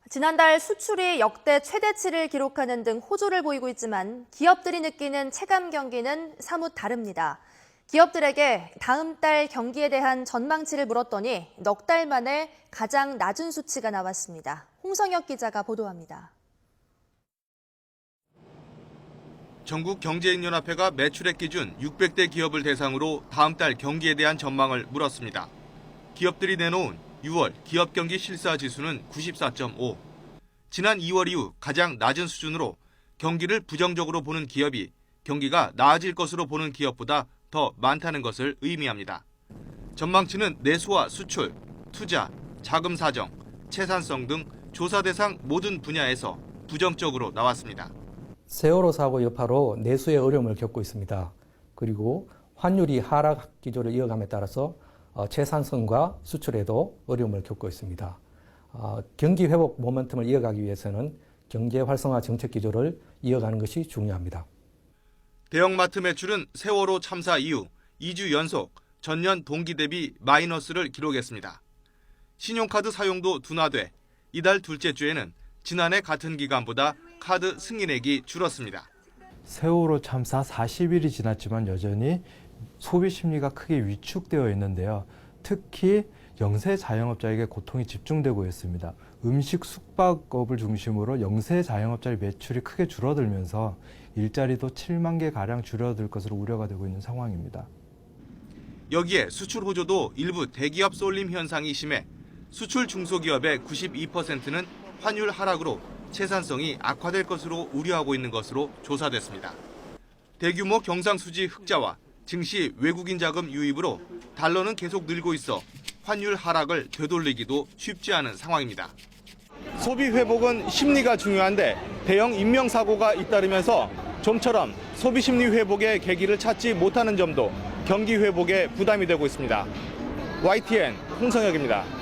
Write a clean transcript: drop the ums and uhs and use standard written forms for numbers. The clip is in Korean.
지난달 수출이 역대 최대치를 기록하는 등 호조를 보이고 있지만 기업들이 느끼는 체감 경기는 사뭇 다릅니다. 기업들에게 다음 달 경기에 대한 전망치를 물었더니 넉 달 만에 가장 낮은 수치가 나왔습니다. 홍성혁 기자가 보도합니다. 전국경제인연합회가 매출액 기준 600대 기업을 대상으로 다음 달 경기에 대한 전망을 물었습니다. 기업들이 내놓은 6월 기업 경기 실사 지수는 94.5. 지난 2월 이후 가장 낮은 수준으로 경기를 부정적으로 보는 기업이 경기가 나아질 것으로 보는 기업보다 더 많다는 것을 의미합니다. 전망치는 내수와 수출, 투자, 자금 사정, 채산성 등 조사 대상 모든 분야에서 부정적으로 나왔습니다. 세월호 사고 여파로 내수의 어려움을 겪고 있습니다. 그리고 환율이 하락 기조를 이어감에 따라서 채산성과 수출에도 어려움을 겪고 있습니다. 경기 회복 모멘텀을 이어가기 위해서는 경제 활성화 정책 기조를 이어가는 것이 중요합니다. 대형마트 매출은 세월호 참사 이후 2주 연속 전년 동기 대비 마이너스를 기록했습니다. 신용카드 사용도 둔화돼 이달 둘째 주에는 지난해 같은 기간보다 카드 승인액이 줄었습니다. 세월호 참사 40일이 지났지만 여전히 소비 심리가 크게 위축되어 있는데요. 특히 영세 자영업자에게 고통이 집중되고 있습니다. 음식 숙박업을 중심으로 영세 자영업자의 매출이 크게 줄어들면서 일자리도 7만 개 가량 줄어들 것으로 우려가 되고 있는 상황입니다. 여기에 수출 호조도 일부 대기업 쏠림 현상이 심해 수출 중소기업의 92%는 환율 하락으로 채산성이 악화될 것으로 우려하고 있는 것으로 조사됐습니다. 대규모 경상수지 흑자와 증시 외국인 자금 유입으로 달러는 계속 늘고 있어 환율 하락을 되돌리기도 쉽지 않은 상황입니다. 소비 회복은 심리가 중요한데 대형 인명사고가 잇따르면서 좀처럼 소비 심리 회복의 계기를 찾지 못하는 점도 경기 회복에 부담이 되고 있습니다. YTN 홍성혁입니다.